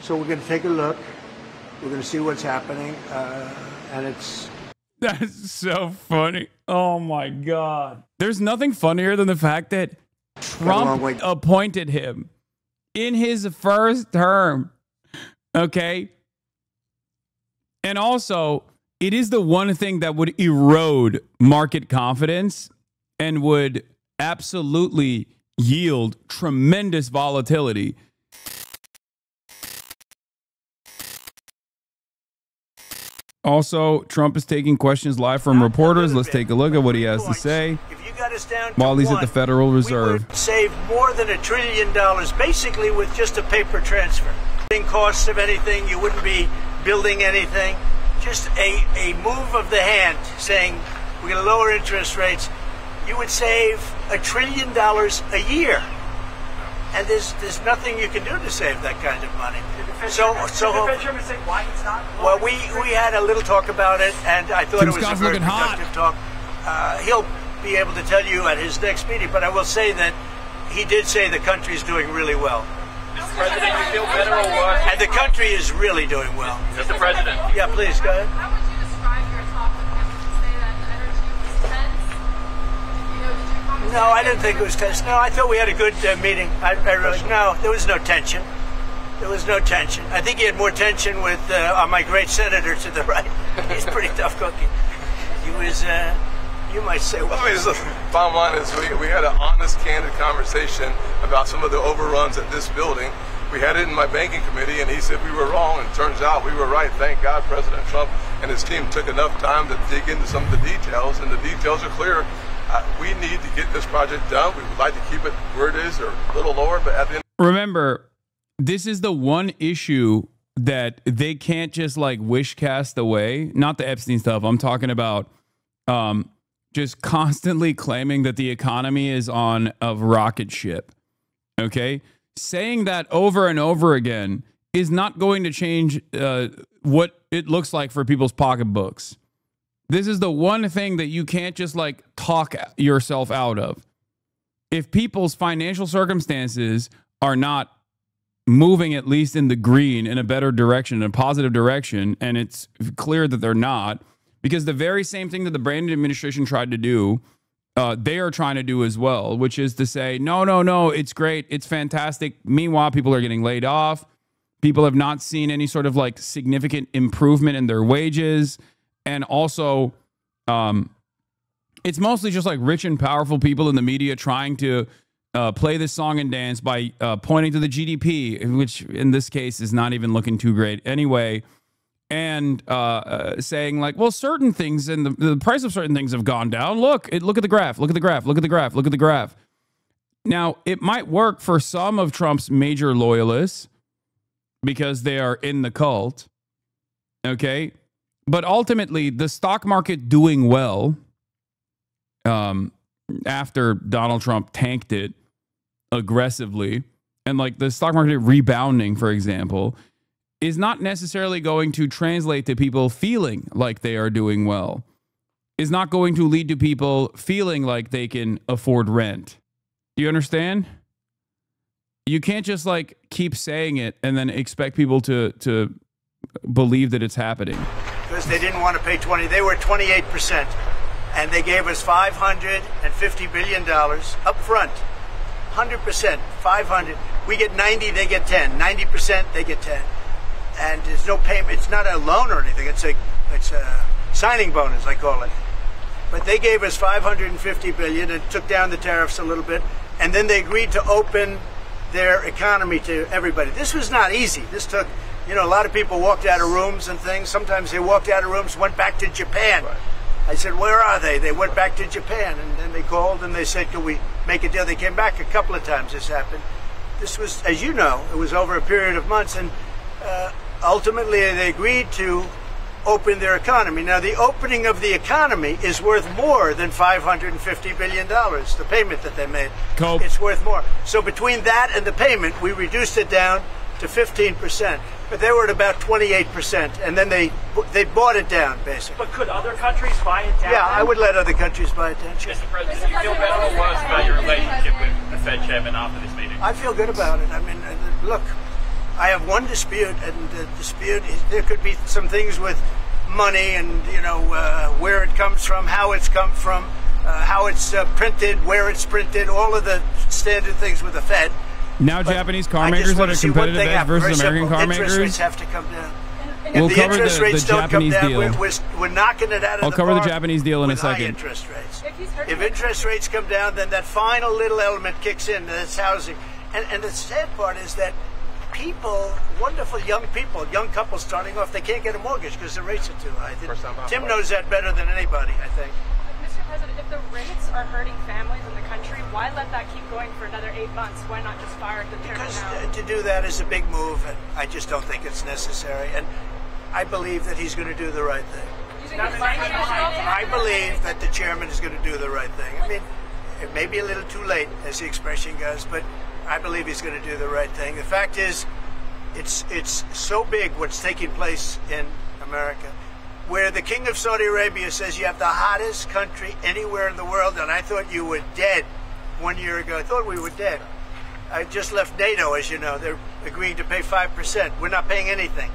So we're going to take a look. We're going to see what's happening, and it's... That's so funny. Oh, my God. There's nothing funnier than the fact that Trump appointed him in his first term. Okay? And also, it is the one thing that would erode market confidence and would absolutely yield tremendous volatility. Also, Trump is taking questions live from reporters. Let's take a look at what he has to say while he's at the Federal Reserve. We would save more than $1 trillion basically with just a paper transfer. Costs of anything, you wouldn't be building anything. Just a move of the hand saying we're going to lower interest rates. You would save $1 trillion a year. And there's nothing you can do to save that kind of money. Well, we had a little talk about it, and I thought it was a very productive talk. He'll be able to tell you at his next meeting, but I will say that he did say the country's doing really well. Mr. President, you feel better or worse? And the country is really doing well. Mr. President. Yeah, please, go ahead. How would you describe your talk with him? Would you say that the energy was tense? Did your conversation... No, I didn't think it was tense. No, I thought we had a good meeting. No, there was no tension. There was no tension. I think he had more tension with my great senator to the right. He's pretty tough cookie. He was, you might say, well... I mean, the bottom line is we had an honest, candid conversation about some of the overruns at this building. We had it in my banking committee, and he said we were wrong, and it turns out we were right. Thank God President Trump and his team took enough time to dig into some of the details, and the details are clear. We need to get this project done. We would like to keep it where it is or a little lower, but at the end... Remember, this is the one issue that they can't just like wish cast away. Not the Epstein stuff. I'm talking about just constantly claiming that the economy is on a rocket ship. Okay? Saying that over and over again is not going to change what it looks like for people's pocketbooks. This is the one thing that you can't just like talk yourself out of. If people's financial circumstances are not moving at least in the green, in a better direction, in a positive direction, and it's clear that they're not, because the very same thing that the Brandon administration tried to do, they are trying to do as well, which is to say, no, it's great, it's fantastic. Meanwhile, people are getting laid off. People have not seen any sort of like significant improvement in their wages. And also, it's mostly just like rich and powerful people in the media trying to play this song and dance by pointing to the GDP, which in this case is not even looking too great anyway, and saying like, well, certain things and the price of certain things have gone down. Look at the graph. Look at the graph. Look at the graph. Look at the graph. Now, it might work for some of Trump's major loyalists because they are in the cult. Okay. But ultimately, the stock market doing well after Donald Trump tanked it aggressively, and like the stock market rebounding, for example, is not necessarily going to translate to people feeling like they are doing well, is not going to lead to people feeling like they can afford rent. Do you understand? You can't just like keep saying it and then expect people to believe that it's happening. Because they didn't want to pay 20, they were 28%, and they gave us $550 billion up front. 100%, 500. We get 90, they get 10. 90%, they get 10. And there's no payment. It's not a loan or anything. It's a signing bonus, I call it. But they gave us $550 billion and took down the tariffs a little bit, and then they agreed to open their economy to everybody. This was not easy. This took, you know, a lot of people walked out of rooms and things. Sometimes they walked out of rooms, went back to Japan. Right. I said, where are they? They went back to Japan, and then they called and they said, can we make a deal? They came back a couple of times. This happened. This was, as you know, it was over a period of months, and ultimately they agreed to open their economy. Now, the opening of the economy is worth more than $550 billion, the payment that they made. Cope. It's worth more. So between that and the payment, we reduced it down to 15%. But they were at about 28%, and then they bought it down, basically. But could other countries buy it down? Yeah, I would let other countries buy it down. Sure. Mr. President, do you feel better or worse about your relationship with the Fed chairman after this meeting? I feel good about it. I mean, look, I have one dispute, and the dispute is there could be some things with money and, where it comes from, how it's come from, how it's printed, where it's printed, all of the standard things with the Fed. Now But Japanese car I makers just that want are to see one competitive thing edge happen. versus Very American simple. car Interest rates makers. have to come down. We'll If the cover interest the rates don't Japanese come down, deal. we're knocking it out of I'll the cover the park Japanese deal in a with high second. interest rates. If If interest rates come down, then that final little element kicks in. That's housing. And the sad part is that people, wonderful young people, young couples starting off, they can't get a mortgage because the rates are too high. Tim knows that better than anybody, I think. Mr. President, if the rates are hurting families in the country, why let that keep going for another 8 months? Why not just fire the chairman Because now? to do that is a big move, and I just don't think it's necessary. And I believe that he's going to do the right thing. Do you think it's constitutional? I believe that the chairman is going to do the right thing. I mean, it may be a little too late, as the expression goes, but I believe he's going to do the right thing. The fact is, it's so big what's taking place in America, where the King of Saudi Arabia says you have the hottest country anywhere in the world, and I thought you were dead 1 year ago. I thought we were dead. I just left NATO, as you know. They're agreeing to pay 5%. We're not paying anything.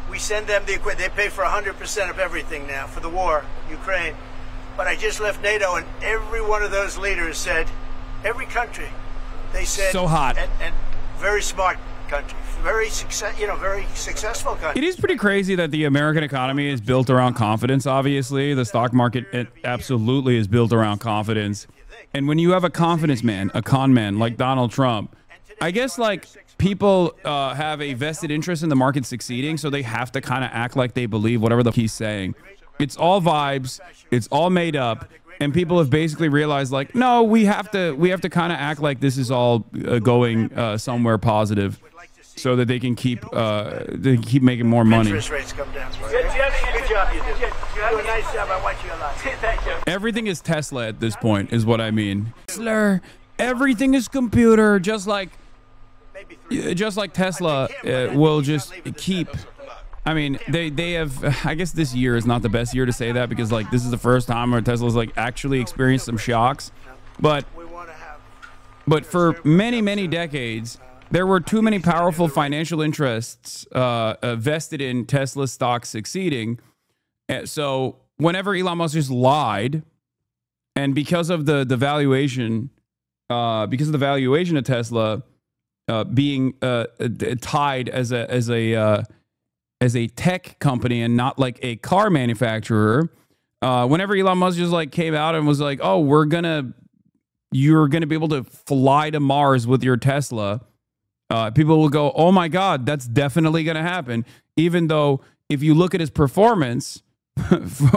We send them the equipment. They pay for 100% of everything now for the war, Ukraine. But I just left NATO, and every one of those leaders said, every country, they said, So hot. and very smart country, very successful country. It is pretty crazy that the American economy is built around confidence, obviously. The stock market it absolutely is built around confidence. And when you have a confidence man, a con man like Donald Trump, I guess like people have a vested interest in the market succeeding, so they have to kind of act like they believe whatever the he's saying. It's all vibes. It's all made up. And people have basically realized, like, no, we have to kind of act like this is all going somewhere positive, so that they can keep making more money. Interest rates come down. Good job, you did. You do a nice job. I watch you a lot. Thank you. Everything is Tesla at this point, is what I mean. Tesla, everything is computer, just like Tesla will just keep. I mean, they have, I guess this year is not the best year to say that, because like this is the first time where Tesla's like actually experienced some shocks. But for many decades, there were too many powerful financial interests vested in Tesla stock succeeding. So whenever Elon Musk just lied, and because of the valuation, of Tesla being tied as a tech company and not like a car manufacturer, whenever Elon Musk just like came out and was like, oh, you're gonna be able to fly to Mars with your Tesla, people will go, oh my God, that's definitely gonna happen. Even though if you look at his performance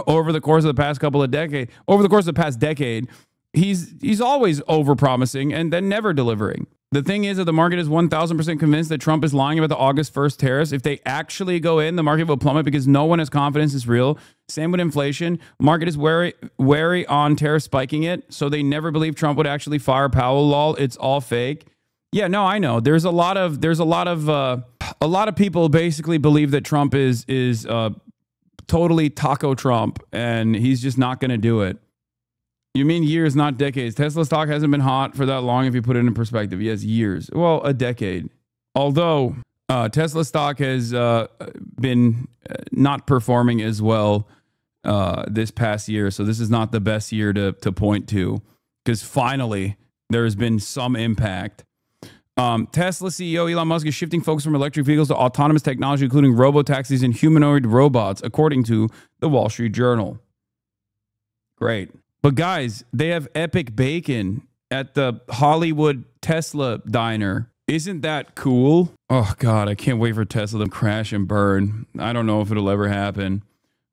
over the course of the past decade, he's always over-promising and then never delivering. The thing is that the market is 1,000% convinced that Trump is lying about the August 1st tariffs. If they actually go in, the market will plummet because no one has confidence it's real. Same with inflation. Market is wary on tariffs spiking it, so they never believe Trump would actually fire Powell. Lol, it's all fake. Yeah, no, I know. There's a lot of people basically believe that Trump is totally taco Trump, and he's just not going to do it. You mean years, not decades. Tesla stock hasn't been hot for that long if you put it in perspective. Yes, years. Well, a decade. Although Tesla stock has been not performing as well this past year. So this is not the best year to point to, because finally there has been some impact. Tesla CEO Elon Musk is shifting focus from electric vehicles to autonomous technology, including robo-taxis and humanoid robots, according to the Wall Street Journal. Great. But guys, they have epic bacon at the Hollywood Tesla diner. Isn't that cool? Oh God, I can't wait for Tesla to crash and burn. I don't know if it'll ever happen,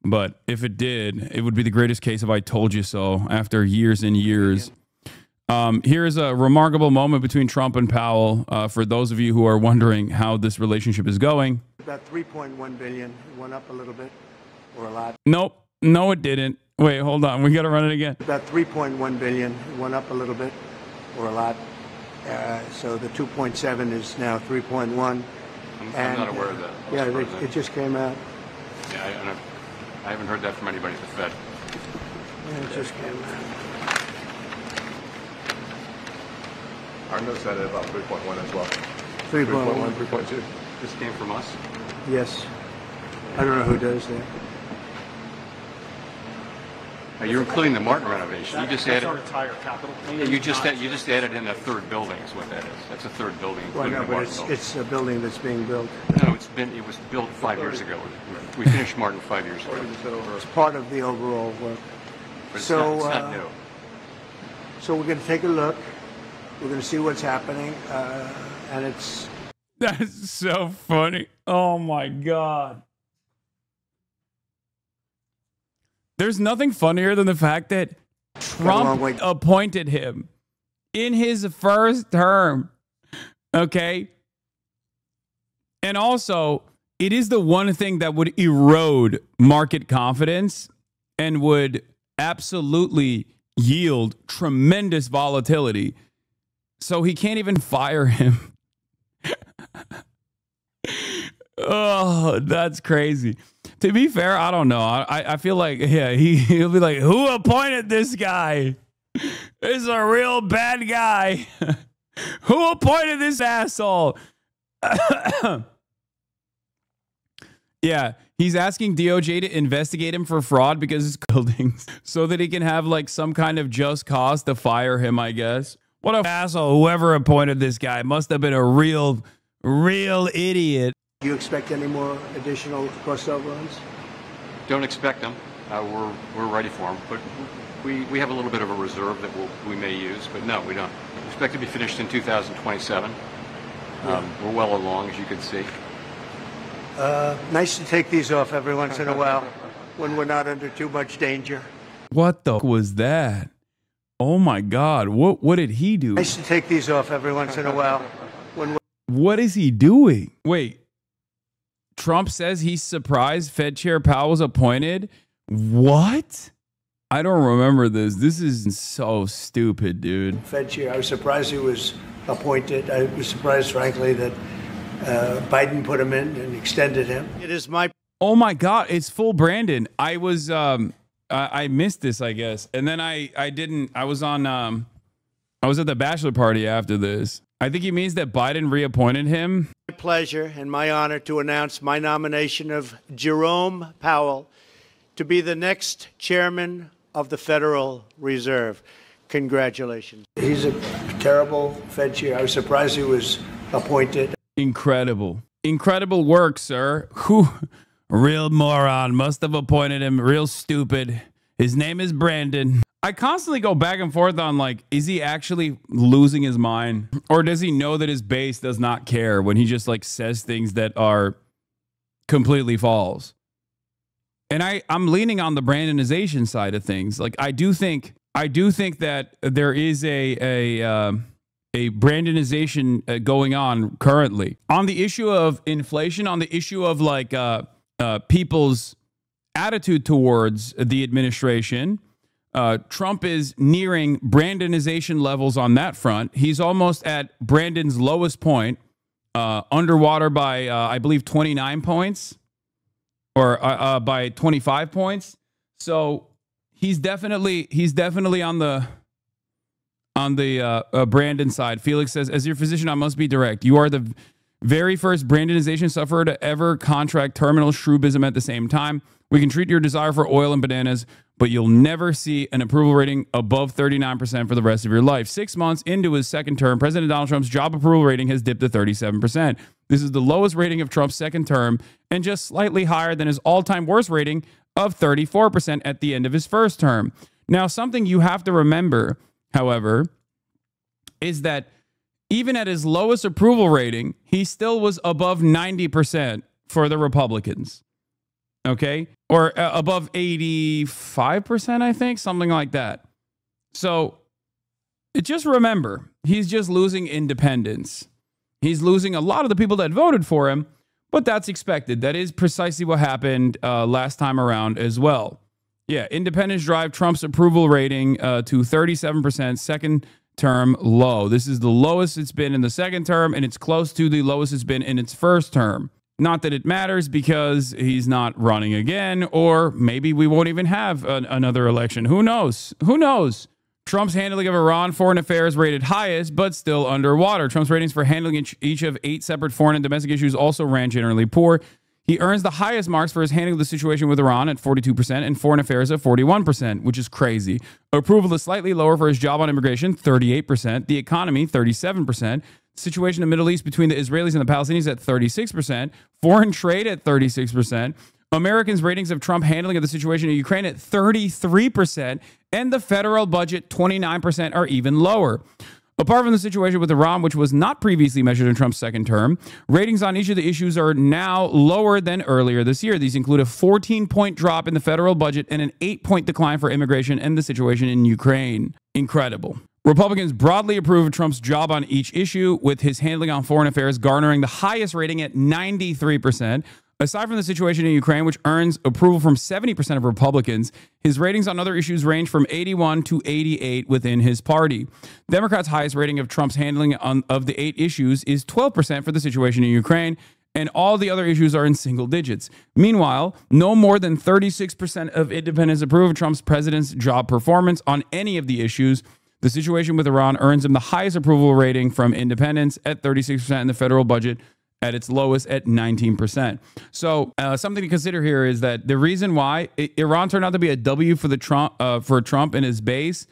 but if it did, it would be the greatest case of I told you so after years and years. Here's a remarkable moment between Trump and Powell for those of you who are wondering how this relationship is going. About 3.1 billion. It went up a little bit, or a lot. Nope. No, it didn't. Wait, hold on. We got to run it again. About 3.1 billion. It went up a little bit, or a lot. So the 2.7 is now 3.1. I'm not aware of that. Yeah, it just came out. Yeah, I haven't heard that from anybody at the Fed. Yeah, it just came out. Our notes had it about 3.1 as well. 3.1. 3.2. This came from us. Yes. I don't know who does that. You're including the Martin renovation. You just added. Our entire capital. Yeah, you just added in a third building. Is what that is. That's a third building, Well, including no, the but Martin building. it's a building that's being built. No, it was built 5 years ago. We finished Martin 5 years ago. It's part of the overall work. But it's So, not new. So we're going to take a look. We're going to see what's happening, and it's. That's so funny. Oh my God. There's nothing funnier than the fact that Trump appointed him in his first term. Okay. And also, it is the one thing that would erode market confidence and would absolutely yield tremendous volatility. So he can't even fire him. Oh, that's crazy. To be fair, I don't know. I feel like, yeah, he'll be like, who appointed this guy? This is a real bad guy. Who appointed this asshole? Yeah, he's asking DOJ to investigate him for fraud because it's buildings so that he can have like some kind of just cause to fire him, I guess. What a asshole. Whoever appointed this guy must have been a real idiot. Do you expect any more additional cost overruns? Don't expect them. We're ready for them. But we have a little bit of a reserve that we may use. But no, we don't. We expect to be finished in 2027. We're well along, as you can see. Nice to take these off every once in a while when we're not under too much danger. What the was that? Oh my God. What did he do? Nice to take these off every once in a while when we're. What is he doing? Wait. Trump says he's surprised Fed Chair Powell was appointed. What? I don't remember this. This is so stupid, dude. Fed chair. I was surprised he was appointed. I was surprised, frankly, that Biden put him in and extended him. It is my. Oh my God, it's full Brandon. I was I missed this, I guess, and then I didn't. I was on. I was at the bachelor party after this. I think he means that Biden reappointed him. My pleasure and my honor to announce my nomination of Jerome Powell to be the next chairman of the Federal Reserve. Congratulations. He's a terrible Fed chair. I was surprised he was appointed. Incredible. Incredible work, sir. Who, real moron, must have appointed him. Real stupid. His name is Brandon. I constantly go back and forth on, like, is he actually losing his mind? Or does he know that his base does not care when he just, like, says things that are completely false? And I'm leaning on the Brandonization side of things. Like, I do think that there is a Brandonization going on currently on the issue of inflation, on the issue of like people's attitude towards the administration. Trump is nearing Brandonization levels on that front. He's almost at Brandon's lowest point, underwater by I believe 29 points, or by 25 points. So he's definitely on the Brandon side. Felix says, as your physician, I must be direct. You are the very first Brandonization sufferer to ever contract terminal shrubism at the same time. We can treat your desire for oil and bananas, but you'll never see an approval rating above 39% for the rest of your life. 6 months into his second term, President Donald Trump's job approval rating has dipped to 37%. This is the lowest rating of Trump's second term and just slightly higher than his all-time worst rating of 34% at the end of his first term. Now, something you have to remember, however, is that even at his lowest approval rating, he still was above 90% for the Republicans. Okay? Or above 85%, I think, something like that. So just remember, he's just losing independence. He's losing a lot of the people that voted for him, but that's expected. That is precisely what happened last time around as well. Yeah, independents drive Trump's approval rating to 37%, second term low. This is the lowest it's been in the second term, and it's close to the lowest it's been in its first term. Not that it matters because he's not running again, or maybe we won't even have another election. Who knows? Who knows? Trump's handling of Iran foreign affairs rated highest, but still underwater. Trump's ratings for handling each of 8 separate foreign and domestic issues also ran generally poor. He earns the highest marks for his handling of the situation with Iran at 42% and foreign affairs at 41%, which is crazy. Approval is slightly lower for his job on immigration, 38%. The economy, 37%. Situation in the Middle East between the Israelis and the Palestinians at 36%. Foreign trade at 36%. Americans' ratings of Trump handling of the situation in Ukraine at 33%. And the federal budget, 29%, are even lower. Apart from the situation with Iran, which was not previously measured in Trump's second term, ratings on each of the issues are now lower than earlier this year. These include a 14-point drop in the federal budget and an 8-point decline for immigration and the situation in Ukraine. Incredible. Republicans broadly approve of Trump's job on each issue, with his handling on foreign affairs garnering the highest rating at 93%. Aside from the situation in Ukraine, which earns approval from 70% of Republicans, his ratings on other issues range from 81 to 88 within his party. Democrats' highest rating of Trump's handling of the 8 issues is 12% for the situation in Ukraine, and all the other issues are in single digits. Meanwhile, no more than 36% of independents approve of Trump's president's job performance on any of the issues. The situation with Iran earns him the highest approval rating from independents at 36% and the federal budget at its lowest at 19%. So something to consider here is that the reason why Iran turned out to be a W for Trump and his base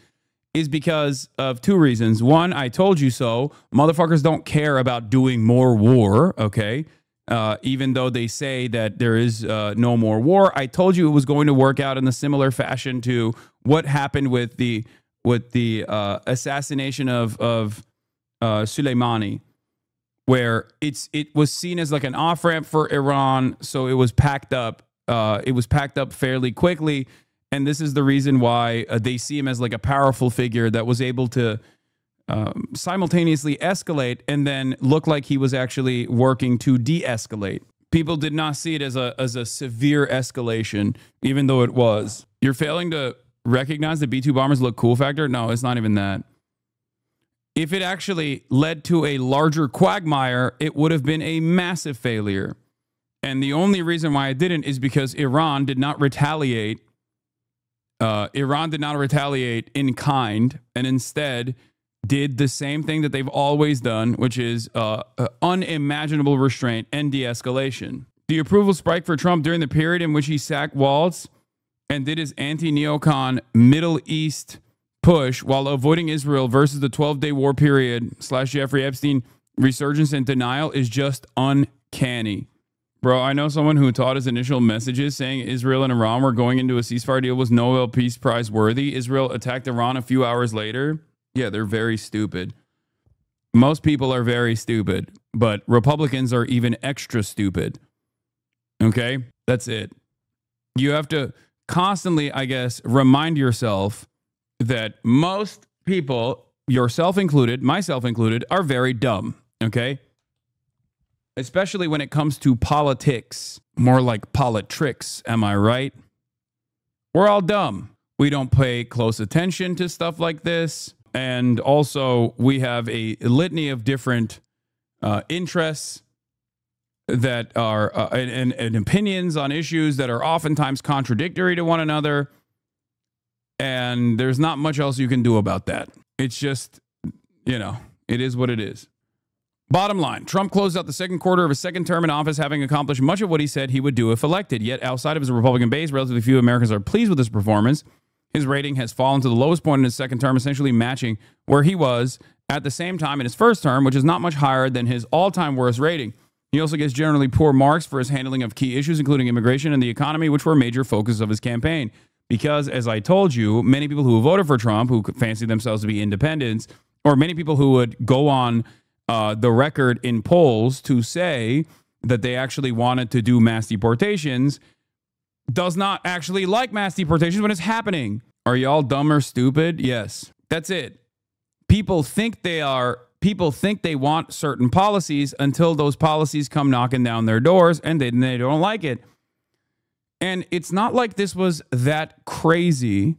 is because of 2 reasons. One, I told you so. Motherfuckers don't care about doing more war, okay? Even though they say that there is no more war. I told you it was going to work out in a similar fashion to what happened with the assassination of Soleimani, where it was seen as like an off-ramp for Iran, so it was packed up. It was packed up fairly quickly, and this is the reason why they see him as like a powerful figure that was able to simultaneously escalate and then look like he was actually working to de-escalate. People did not see it as a severe escalation, even though it was. You're failing to recognize the B-2 bombers look cool factor? No, it's not even that. If it actually led to a larger quagmire, it would have been a massive failure. And the only reason why it didn't is because Iran did not retaliate. Iran did not retaliate in kind, and instead did the same thing that they've always done, which is unimaginable restraint and de-escalation. The approval spiked for Trump during the period in which he sacked Waltz and did his anti-neocon Middle East push while avoiding Israel versus the 12-day war period / Jeffrey Epstein resurgence and denial is just uncanny. Bro, I know someone who taught his initial messages saying Israel and Iran were going into a ceasefire deal was Nobel Peace Prize worthy. Israel attacked Iran a few hours later. Yeah, they're very stupid. Most people are very stupid, but Republicans are even extra stupid. Okay? That's it. You have to constantly, I guess, remind yourself that most people, yourself included, myself included, are very dumb, okay? Especially when it comes to politics. More like politricks, am I right? We're all dumb. We don't pay close attention to stuff like this. And also, we have a litany of different interests that are and opinions on issues that are oftentimes contradictory to one another. And there's not much else you can do about that. It's just, you know, it is what it is. Bottom line, Trump closed out the second quarter of his second term in office, having accomplished much of what he said he would do if elected. Yet outside of his Republican base, relatively few Americans are pleased with his performance. His rating has fallen to the lowest point in his second term, essentially matching where he was at the same time in his first term, which is not much higher than his all-time worst rating. He also gets generally poor marks for his handling of key issues, including immigration and the economy, which were major focuses of his campaign. Because, as I told you, many people who voted for Trump, who fancy themselves to be independents, or many people who would go on the record in polls to say that they actually wanted to do mass deportations, does not actually like mass deportations when it's happening. Are y'all dumb or stupid? Yes. That's it. People think they want certain policies until those policies come knocking down their doors and then they don't like it. And it's not like this was that crazy.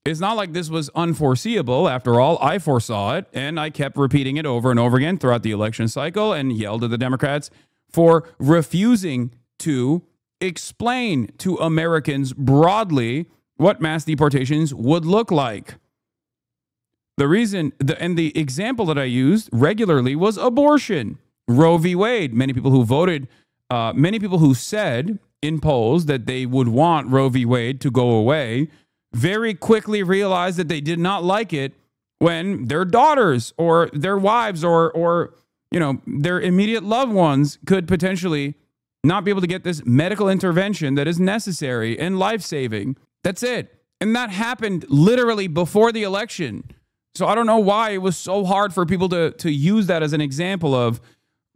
It's not like this was unforeseeable. After all, I foresaw it, and I kept repeating it over and over again throughout the election cycle and yelled at the Democrats for refusing to explain to Americans broadly what mass deportations would look like. The reason, the example that I used regularly was abortion. Roe v. Wade. Many people who voted, many people who said in polls that they would want Roe v. Wade to go away very quickly realized that they did not like it when their daughters or their wives or you know, their immediate loved ones could potentially not be able to get this medical intervention that is necessary and life-saving. That's it. And that happened literally before the election. So I don't know why it was so hard for people to use that as an example of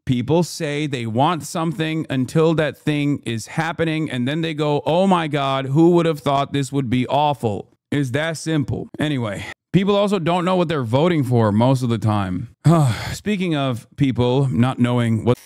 people say they want something until that thing is happening, and then they go, oh my God, who would have thought this would be awful? It's that simple. Anyway, people also don't know what they're voting for most of the time. Speaking of people not knowing what